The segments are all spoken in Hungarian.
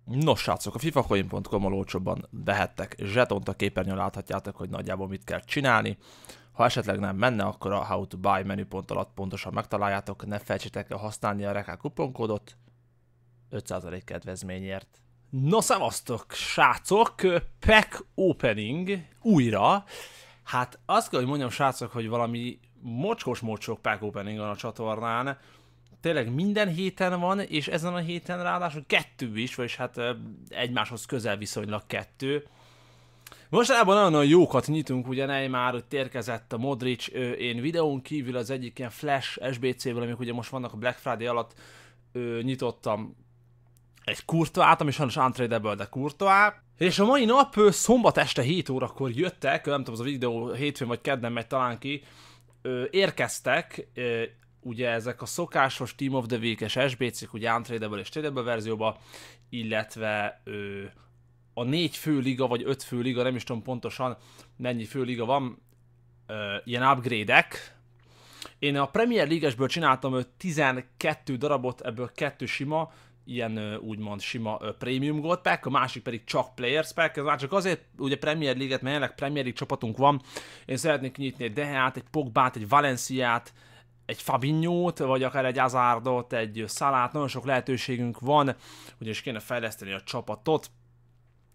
Nos srácok, a fifacoin.com-on olcsóbban vehettek zsetont, a képernyőn láthatjátok, hogy nagyjából mit kell csinálni. Ha esetleg nem menne, akkor a How to Buy menüpont alatt pontosan megtaláljátok, ne felejtsétek el használni a RK kuponkódot 5% kedvezményért. No szevasztok srácok, pack opening újra. Hát azt kell, hogy mondjam srácok, hogy valami mocskos pack opening van a csatornán. Tényleg minden héten van, és ezen a héten ráadásul kettő is, vagyis hát egymáshoz közel viszonylag kettő. Mostanában nagyon jókat nyitunk, ugye Neymar már érkezett a Modric, én videón kívül az egyik ilyen Flash SBC-vel, amik ugye most vannak a Black Friday alatt, nyitottam egy Courtois-t, ami sajnos untradable, de Courtois. És a mai nap szombat este 7 órakor jöttek, nem tudom, az a videó hétfőn vagy kedden megy talán ki, érkeztek, ugye ezek a szokásos Team of the Week-es SBC-k, ugye untradable és tradable verzióba, illetve a 4 fő liga, vagy 5 fő liga, nem is tudom pontosan mennyi fő liga van, ilyen upgrade-ek. Én a Premier League-esből csináltam 12 darabot, ebből 2 sima, ilyen úgymond sima Premium Gold Pack, a másik pedig csak Players Pack, ez már csak azért ugye Premier League-et, mert jelenleg Premier League csapatunk van, én szeretnék nyitni egy Dehát, egy Pogbát, egy Valenciát, egy Fabinho-t, vagy akár egy Hazardot, egy Salát, nagyon sok lehetőségünk van, ugyanis kéne fejleszteni a csapatot.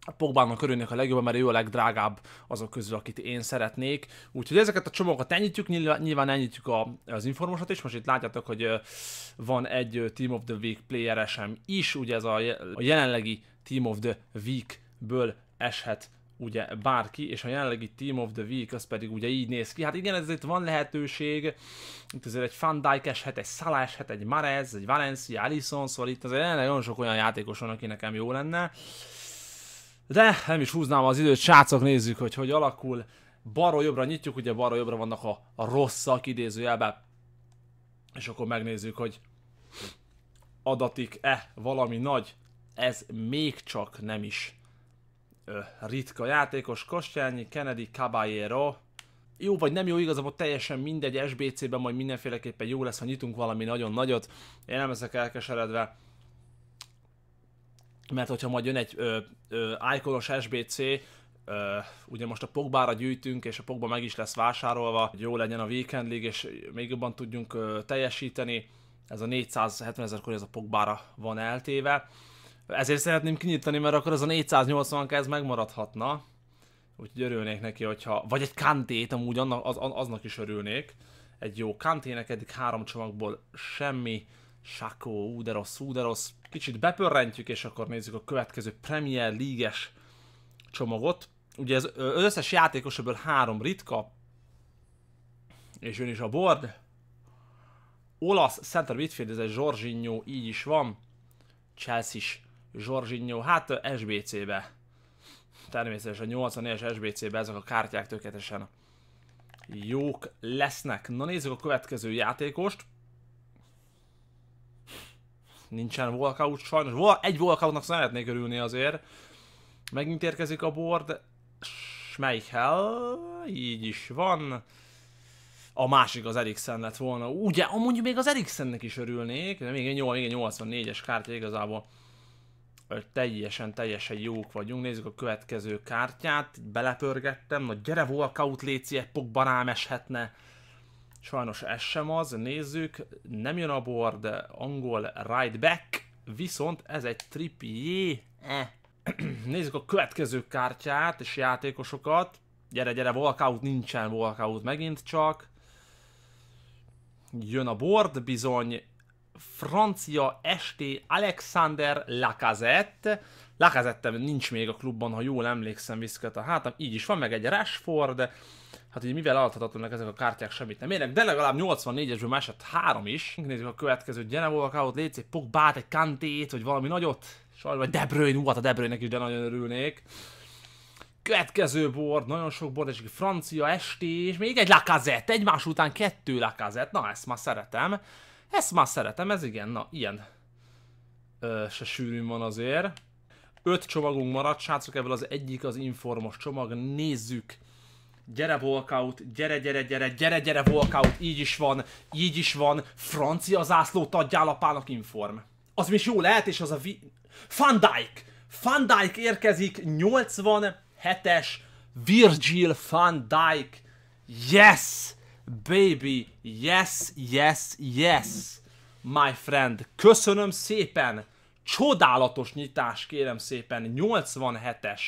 A Pogbának örülnék a legjobban, mert ő a legdrágább azok közül, akit én szeretnék. Úgyhogy ezeket a csomagokat elnyitjuk, nyilván elnyitjuk az informosat is. Most itt látjátok, hogy van egy Team of the Week playeresem is, ugye ez a jelenlegi Team of the Week-ből eshet ugye bárki, és a jelenlegi Team of the Week az pedig ugye így néz ki. Hát igen, ez itt van lehetőség, itt azért egy Van Dijk eshet, egy Salah eshet, egy Mahrez, egy Valencia, Alisson, szóval itt azért jelenleg nagyon sok olyan játékos van, aki nekem jó lenne. De nem is húznám az időt, srácok, nézzük, hogy alakul. Balról jobbra nyitjuk, ugye balról jobbra vannak a rosszak idézőjelben, és akkor megnézzük, hogy adatik-e valami nagy. Ez még csak nem is ritka játékos. Kostjányi, Kennedy, Caballero. Jó vagy nem jó, igazából teljesen mindegy, SBC-ben majd mindenféleképpen jó lesz, ha nyitunk valami nagyon nagyot. Én nem leszek elkeseredve, mert hogyha majd jön egy ikonos SBC, ugye most a Pogbára gyűjtünk, és a Pogba meg is lesz vásárolva, hogy jó legyen a Weekend League, és még jobban tudjunk teljesíteni. Ez a 470 000 ez a Pogbára van eltéve. Ezért szeretném kinyitani, mert akkor az a 480 ez megmaradhatna. Úgyhogy örülnék neki, hogyha... Vagy egy Kantét, amúgy aznak is örülnék. Egy jó Kantének eddig 3 csomagból semmi. Sakó, de rossz. Kicsit bepörrentjük, és akkor nézzük a következő Premier League-es csomagot. Ugye az összes játékos ebből 3 ritka. És jön is a board. Olasz center midfield, ez egy Jorginho, így is van. Chelsea-s Jorginho, hát SBC-be. Természetesen a 84-es SBC-be ezek a kártyák tökéletesen jók lesznek. Na nézzük a következő játékost. Nincsen walkout sajnos. Egy walkoutnak szeretnék örülni azért. Megint érkezik a board. Schmeichel. Így is van. A másik az Eriksen lett volna. Ugye, amúgy még az Eriksennek is örülnék. De még egy 84-es kártya igazából. Teljesen jók vagyunk. Nézzük a következő kártyát. Belepörgettem. Na gyere walkout, léci, egy Pogba rám eshetne. Sajnos ez sem az, nézzük, nem jön a board, angol right back, viszont ez egy Trippier. Nézzük a következő kártyát és játékosokat. Gyere, walkout, nincsen walkout megint csak. Jön a board, bizony francia ST Alexander Lacazette. Lacazette nincs még a klubban, ha jól emlékszem, viszket a hátam. Így is van, meg egy Rashford. Hát ugye mivel adhatatlanak ezek a kártyák, semmit nem érnek, de legalább 84-esből már esett 3 is. Nézzük a következőt, gyere walkout, légy egy Pogbát, egy Kantét, vagy valami nagyot. Vagy De Bruyne, hát a De Bruyne-nek is de nagyon örülnék. Következő board, nagyon sok board, és egy francia ST, és még egy Lacazette, egymás után 2 Lacazette, na ezt már szeretem. Ez igen, na ilyen se sűrűn van azért. 5 csomagunk maradt, srácok, ebből az egyik az informos csomag, nézzük. Gyere walkout, gyere walkout, így is van, francia zászlót adjál apának inform. Az is jó lehet, és az a Van Van Dijk érkezik, 87-es Virgil van Dijk. Yes, baby, yes, yes, yes, my friend. Köszönöm szépen, csodálatos nyitás, kérem szépen, 87-es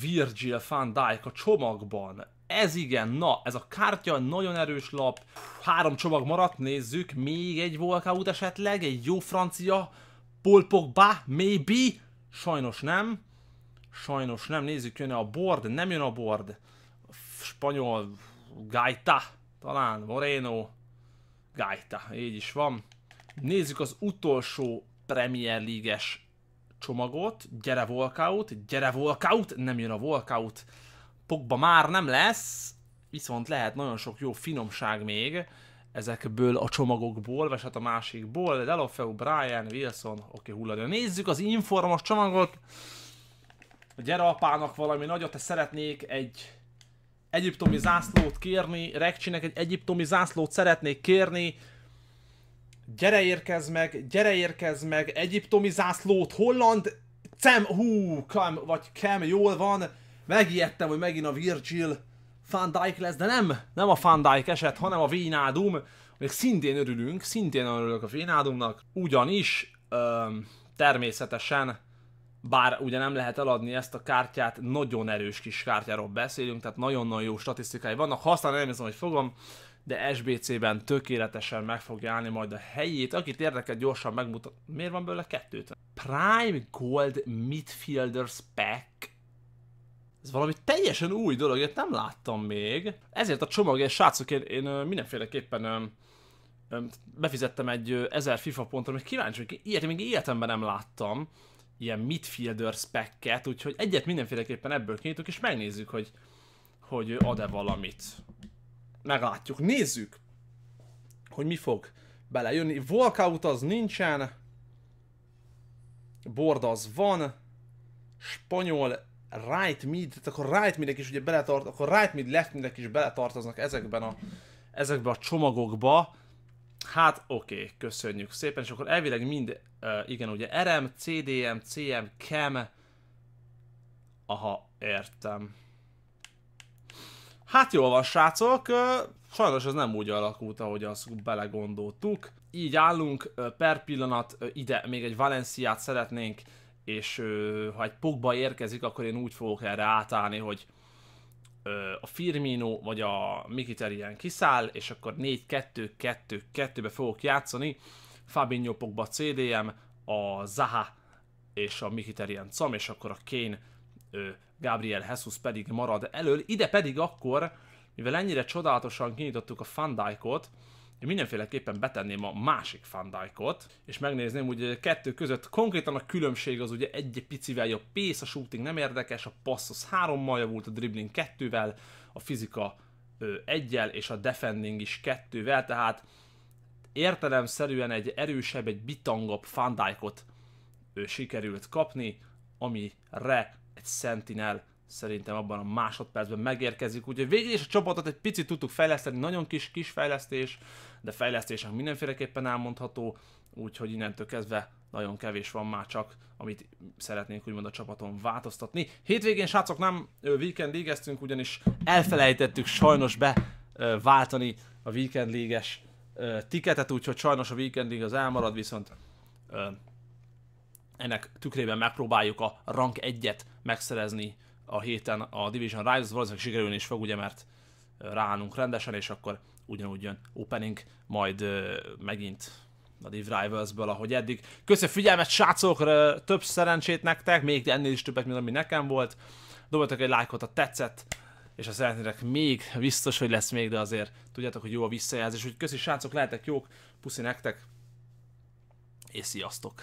Virgil van Dijk a csomagban. Ez igen, na, ez a kártya nagyon erős lap. 3 csomag maradt, nézzük, még egy walkout esetleg, egy jó francia, Paul Pogba, maybe, sajnos nem, nézzük, jön a board, nem jön a board, spanyol, Gaita, talán, Moreno, Gaita, így is van. Nézzük az utolsó Premier League-es csomagot, gyere walkout, nem jön a walkout, Pogba már nem lesz, viszont lehet nagyon sok jó finomság még ezekből a csomagokból, vagy hát a másikból, Delofeu, Brian, Wilson, oké, hulladja. Nézzük az informos csomagot, gyere apának valami nagyot, te szeretnék egy egyiptomi zászlót kérni, Rekcsinek egy egyiptomi zászlót szeretnék kérni, gyere érkezz meg, egyiptomi zászlót, Holland, Cem, jól van, megijedtem, hogy megint a Virgil van Dijk lesz, de nem a Van Dijk eset, hanem a Wijnaldum, még szintén örülök a Wijnaldumnak, ugyanis természetesen, bár ugye nem lehet eladni ezt a kártyát, nagyon erős kis kártyáról beszélünk, tehát nagyon-nagyon jó statisztikái vannak, használni nem hiszem, hogy fogom, de SBC-ben tökéletesen meg fogja állni majd a helyét. Akit érdekel, gyorsan megmutat. Miért van belőle 2? Prime Gold Midfielders Pack. Ez valami teljesen új dolog, ilyet nem láttam még. Ezért a csomagért, srácok, én mindenféleképpen befizettem egy 1000 FIFA pontra, mert kíváncsi, hogy ilyet még életemben nem láttam. Ilyen Midfielders Packet, úgyhogy egyet mindenféleképpen ebből kinyitok, és megnézzük, hogy ad-e valamit. Meglátjuk, nézzük, hogy mi fog belejönni. Walkout az nincsen, board az van, spanyol right mid, tehát akkor right midek is ugye akkor right mid, left midek is beletartoznak ezekbe a csomagokba. Hát oké, köszönjük szépen, és akkor elvileg mind, igen, ugye RM, CDM, CM, CAM, aha, értem. Hát jól van, srácok, sajnos ez nem úgy alakult, ahogy azt belegondoltuk. Így állunk, per pillanat ide még egy Valenciát szeretnénk, és ha egy Pogba érkezik, akkor én úgy fogok erre átállni, hogy a Firmino vagy a Mkhitaryan kiszáll, és akkor 4-2-2-2-be fogok játszani. Fabinho, Pogba, CDM, a Zaha és a Mkhitaryan Cam, és akkor a Kane, Gabriel Jesus pedig marad elől. Ide pedig akkor, mivel ennyire csodálatosan kinyitottuk a Van Dijkot, én mindenféleképpen betenném a másik Van Dijkot, és megnézném, ugye a kettő között konkrétan a különbség az ugye egy picivel jobb pace, a shooting nem érdekes, a passz az 3-mal javult, a dribbling 2-vel, a fizika 1-jel, és a defending is 2-vel, tehát értelemszerűen egy erősebb, egy bitangabb Van Dijkot sikerült kapni, amire egy Sentinel szerintem abban a másodpercben megérkezik, úgyhogy végül is a csapatot egy picit tudtuk fejleszteni, nagyon kis fejlesztés, de fejlesztésnek mindenféleképpen elmondható, úgyhogy innentől kezdve nagyon kevés van már csak, amit szeretnénk úgymond a csapaton változtatni. Hétvégén, srácok, nem Weekend League-eztünk, ugyanis elfelejtettük sajnos beváltani a Weekend League-es tiketet, úgyhogy sajnos a Weekend League az elmarad, viszont ennek tükrében megpróbáljuk a rank 1-et megszerezni a héten a Division Rise, valószínűleg sikerülni is fog, ugye, mert ráállunk rendesen, és akkor ugyanúgy jön opening, majd megint a Div Rivals-ből, ahogy eddig. Köszönöm figyelmet, srácok, több szerencsét nektek, még ennél is többet, mint ami nekem volt. Dobjatok egy lájkot, ha tetszett, és ha szeretnétek még, biztos, hogy lesz még, de azért tudjátok, hogy jó a visszajelzés. Úgyhogy köszi, srácok, lehetek jók, puszi nektek, és sziasztok!